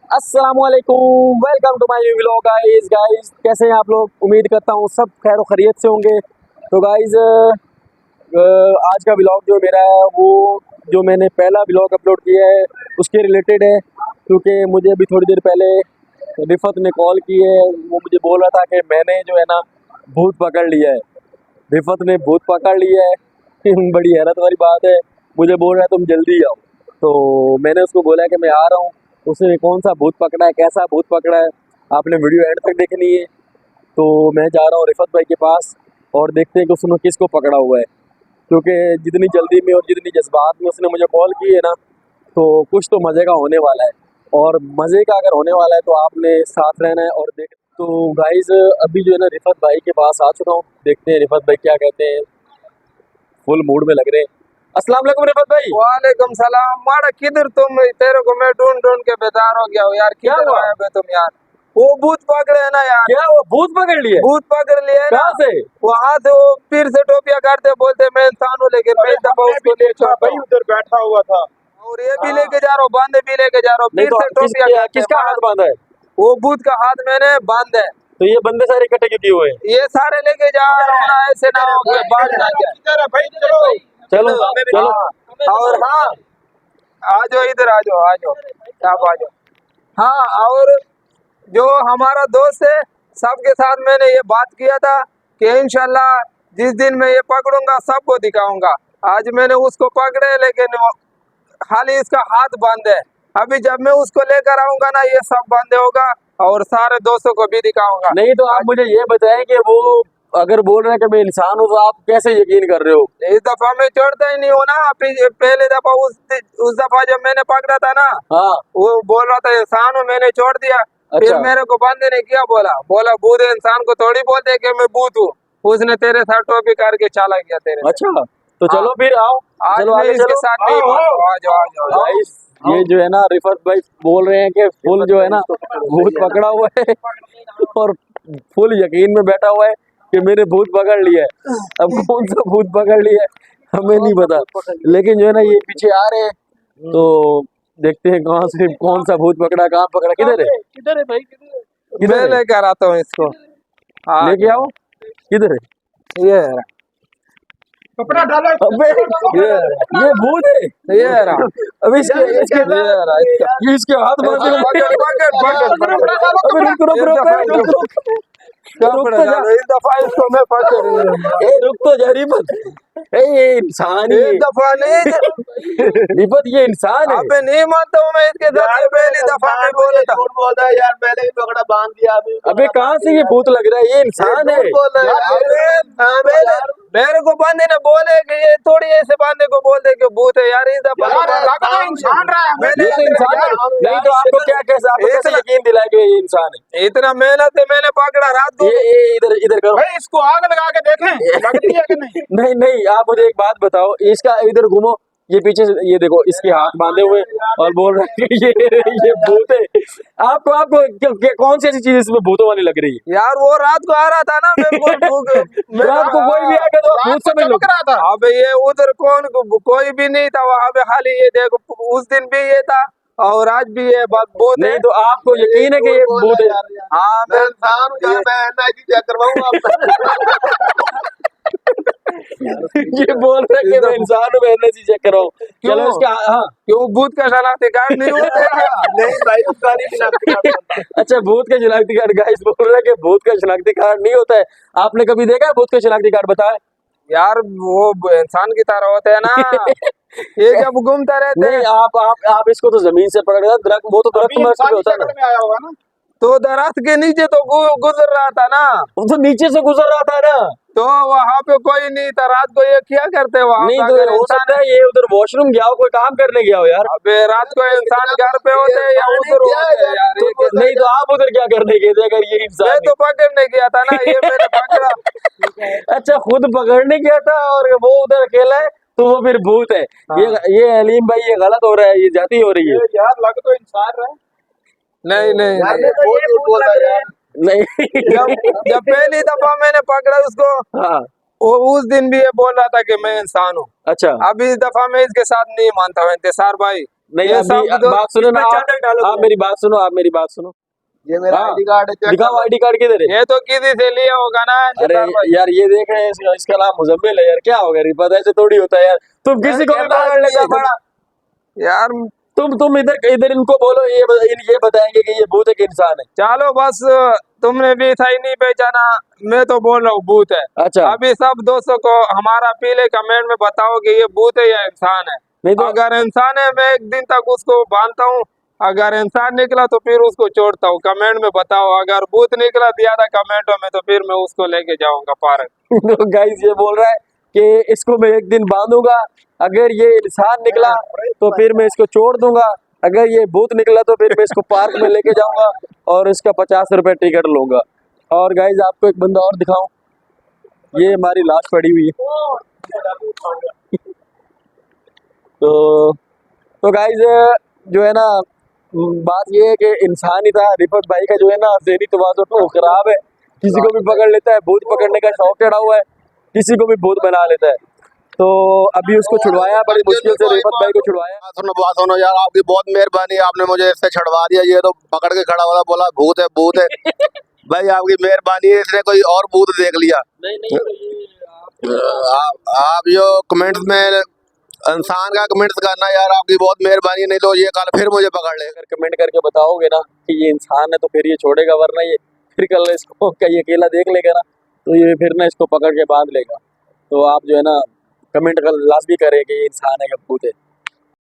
अस्सलामुअलैकुम, welcome to my vlog guys. कैसे हैं आप लोग? उम्मीद करता हूँ सब खैर खैरियत से होंगे। तो गाइस आज का व्लॉग जो मेरा है वो जो मैंने पहला व्लॉग अपलोड किया है उसके रिलेटेड है, क्योंकि मुझे अभी थोड़ी देर पहले रिफत ने कॉल की है। वो मुझे बोल रहा था कि मैंने जो है ना भूत पकड़ लिया है, रिफत ने भूत पकड़ लिया है। बड़ी हैरत वाली बात है। मुझे बोल रहा है तुम जल्दी आओ, तो मैंने उसको बोला कि मैं आ रहा हूँ। उसने कौन सा भूत पकड़ा है, कैसा भूत पकड़ा है, आपने वीडियो एंड तक देखनी है। तो मैं जा रहा हूँ रिफत भाई के पास और देखते हैं कि उसने किसको पकड़ा हुआ है, क्योंकि जितनी जल्दी में और जितनी जज्बात में उसने मुझे कॉल की है ना, तो कुछ तो मज़े का होने वाला है। और मज़े का अगर होने वाला है तो आपने साथ रहना है और देख। तो गाइज अभी जो है ना रिफत भाई के पास आ चुका हूँ, देखते हैं रिफत भाई क्या कहते हैं। फुल मूड में लग रहे हैं। अस्सलाम वालेकुम रिफत भाई। वालेकुम सलाम। माड़ा किधर तुम? तेरे को मैं ढूंढ ढूंढ के बेजार हो गया हूँ यार। किधर आए बे तुम यार? वो भूत पकड़े है ना यार। क्या वो भूत पकड़ लिए? भूत पकड़ लिए ना। कहाँ से? वहाँ से वो पीर से टोपिया करते बोलते मैं इंसान हूँ, लेकिन मैं दफा उसको ले भाई उधर बैठा हुआ था और ये भी लेके जा रहा हूँ, बांधे भी लेके जा रहा हूँ। नहीं पीर तो से टोपिया करते किसका हाथ बांधा है? वो भूत का हाथ मैंने बांध है। तो ये बंदे सारे इकट्ठे क्यों किए हुए हैं? ये सारे लेके जा रहा हूँ ना, ऐसे ना हो के बाढ़ ना जाए। किधर है भाई? चलो चलो चलो। हाँ, और हाँ आ जाओ, इधर आ जाओ, आ जाओ, आप आ जाओ। हाँ, और जो हमारा दोस्त है सबके साथ मैंने ये बात किया था कि इंशाल्लाह जिस दिन मैं ये पकड़ूंगा सबको दिखाऊंगा। आज मैंने उसको पकड़े, लेकिन खाली इसका हाथ बंद है। अभी जब मैं उसको लेकर आऊंगा ना ये सब बंद होगा और सारे दोस्तों को भी दिखाऊंगा। नहीं तो आप मुझे ये बताएं कि वो अगर बोल रहे हैं कि मैं इंसान हूँ तो आप कैसे यकीन कर रहे हो? इस दफा मैं चढ़ता ही नहीं हूँ ना। पहले दफा उस दफा जब मैंने पकड़ा था ना, हाँ वो बोल रहा था इंसान हूँ, मैंने छोड़ दिया। अच्छा। फिर मेरे को बंदे ने क्या बोला भूत इंसान को थोड़ी बोलते कि मैं भूत हूँ। उसने तेरे साथ टोपी करके चाला गया तेरे से। अच्छा तो चलो हाँ। फिर आओ, आज चलो मैं आगे इसके चलो। साथ नहीं मानता। आ जाओ, आ जाओ, आ गाइस ये जो है ना रिफत भाई बोल रहे हैं कि फुल जो है ना भूत पकड़ा हुआ है और फुल यकीन में बैठा हुआ है कि मैंने भूत पकड़ लिया है। अब कौन सा भूत पकड़ लिया है हमें नहीं पता, लेकिन जो है ना ये पीछे आ रहे हैं, तो देखते हैं कहाँ से कौन सा भूत पकड़ा, कहाँ पकड़ा, किधर है? किधर है भाई? किधर है? मैं लेकर आता हूँ इसको। हाँ, लेके आओ। किधर है? ये रहा, कपड़ा डालो। अबे ये भूत है। ये रहा, अबे इसके इसके ये रहा इसका। ये इसके हाथ बांधे हुए हैं। अबे रुक कपड़ा तो जा। डालो, इस दफा इसको मैं पकड़ लूंगा। ए रुक तो जा रिफत। ये इंसान ही इस है। दफा नहीं। रिफत ये इंसान है। अबे नहीं मानता हूँ मैं इसके साथ। ये पहली दफा मैं बोला था। झूठ बोल रहा है यार, पहले ही पकड़ा बांध दिया। अभी अबे कहाँ से ये भूत लग रहा है? ये इंसान है। बोल रहे हैं। अबे मेरे को बंदे ने बोले कि ये थोड़ी ऐसे बंदे को बोल दे कि भूत है यार। इस दफा इंसान रहा है। मैंने ये तो इंसान है। नहीं तो आपको क्या कैसे आपको कैसे यकीन दिलाया कि ये इंसान है? इतना मेहनत से मैंने पकड़ा रात को। ये इधर इधर करो। भाई इसको आग लगा के देखें लगती है कि नहीं। नहीं नहीं आप मुझे एक बात बताओ, इसका इधर घूमो, ये पीछे से ये देखो, इसके हाथ बांधे हुए और बोल रहे हैं कि ये भूत है। आपको आपको कौन सी ऐसी चीज इसमें भूतों वाली लग रही है? यार वो रात को आ रहा था ना मेरे को रात को कोई भी आएगा तो आप भूत समझ लो। चमक रहा था। अब ये उधर कोई भी नहीं था वहां पे। खाली ये देखो, उस दिन भी ये था और आज भी ये भूत है। नहीं तो आपको यकीन है कि ये भूत है? हाँ, मैं इंसान हूँ, जहाँ मैं एनआईटी चेक करवाऊंगा। ये बोल रहे हैं कि मैं इंसान हूँ, मैं एनर्जी चेक कराऊं। चलो इसका हाँ क्यों भूत का शनाख्ती कार्ड नहीं होता है क्या? नहीं भाई उसका नहीं शनाख्ती कार्ड। अच्छा भूत का शनाख्ती कार्ड। गाइस बोल रहे हैं कि भूत का शनाख्ती कार्ड नहीं होता है। आपने कभी देखा है भूत का शनाख्ती कार्ड? बताए यार वो इंसान की तरह होते हैं ना। ये जब घूमता रहते नहीं। हैं आप इसको तो जमीन से पकड़ रहे दरख्त, वो तो दरख्त में इंसान होता है ना। में आया होगा ना। तो दरख्त के नीचे तो गुजर रहा था ना। वो तो नीचे से गुजर रहा था ना। तो वहां पे कोई नहीं था रात को। ये क्या करते वहां नहीं पे? तो अगर हो इंसान सकता है ये उधर वॉशरूम गया हो, कोई काम करने गया हो यार। अबे रात को इंसान घर पे होते हैं या उधर होते हैं यार। ये कैसे? नहीं तो आप उधर क्या करने गए थे अगर ये मैं इंसान तो पकड़ने गया था ना, ये मैंने पकड़ा। है? अच्छा खुद पकड़ने गया था और वो उधर अकेला है तो वो फिर भूत है। ये अलीम भाई ये गलत हो रहा है, ये जाती हो रही है। यार लग तो इंसान रहा है। नहीं नहीं यार नहीं। ये बहुत बोल रहा है यार। नहीं जब पहली दफा मैंने पकड़ा उसको, हाँ वो उस दिन भी ये बोल रहा था कि मैं इंसान हूँ। अच्छा अब इस दफा मैं इसके साथ नहीं मानता हूँ। इंतजार भाई नहीं ये अभी सब दोस्त बात सुनो ना इसमें चादर डालो आप तुम। मेरी बात सुनो, आप मेरी बात सुनो। ये मेरा हाँ। आईडी कार्ड है, चेक दिखाओ कर लो। आईडी कार्ड किधर है? ये तो किसी से लिया होगा ना अरे सिद्धार्थ भाई। यार ये देख रहे हैं इसका नाम मुजम्मिल है यार, क्या हो गया रिफत, ऐसे थोड़ी होता है यार, तुम किसी को भी कैमरा पकड़ लेता ये- बड़ा। यार तुम इधर इधर इनको बोलो, ये बताएंगे कि ये भूत है कि इंसान है। चलो बस, तुमने भी सही नहीं पहचाना, मैं तो बोल रहा हूँ भूत है। अच्छा अभी सब दोस्तों को हमारा पीले कमेंट में बताओ कि ये भूत है या इंसान है। नहीं तो अगर इंसान है मैं एक दिन तक उसको बांधता हूँ, अगर इंसान निकला तो फिर उसको छोड़ता हूँ। कमेंट में बताओ, अगर भूत निकला दिया था कमेंटों में तो फिर मैं उसको लेके जाऊंगा पार्क। तो गाइस ये बोल रहा है कि इसको मैं एक दिन बांधूंगा, अगर ये इंसान निकला तो फिर मैं इसको छोड़ दूंगा, अगर ये भूत निकला तो फिर मैं इसको पार्क में लेके जाऊंगा और इसका 50 रुपए टिकट लूंगा। और गाइस आपको एक बंदा और दिखाऊं, ये हमारी लाश पड़ी हुई है। तो गाइस जो है ना, बात ये है कि इंसान ही था, रिफत भाई का जो है ना ज़हनी तवाज़ुन तो खराब है, किसी को भी पकड़ लेता है, भूत पकड़ने का शौक चढ़ा हुआ है, किसी को भी भूत बना लेता है। तो अभी उसको छुड़वाया, बड़ी मुश्किल से रिफत भाई को छुड़वाया। बात सुनो यार, आपकी बहुत मेहरबानी, आपने मुझे इससे छुड़वा दिया। ये तो पकड़ के खड़ा हुआ बोला भूत है भूत है। भाई आपकी मेहरबानी है, इसने कोई और भूत देख लिया। नहीं आप जो कमेंट्स में इंसान का कमेंट्स करना यार, आपकी बहुत मेहरबानी, नहीं तो ये कल फिर मुझे पकड़ ले। अगर कमेंट करके बताओगे ना कि ये इंसान है तो फिर ये छोड़ेगा, वरना ये फिर कल इसको ये अकेला देख लेगा ना तो ये फिर ना इसको पकड़ के बांध लेगा। तो आप जो है ना कमेंट कर लाजमी करें कि ये इंसान है या भूत है।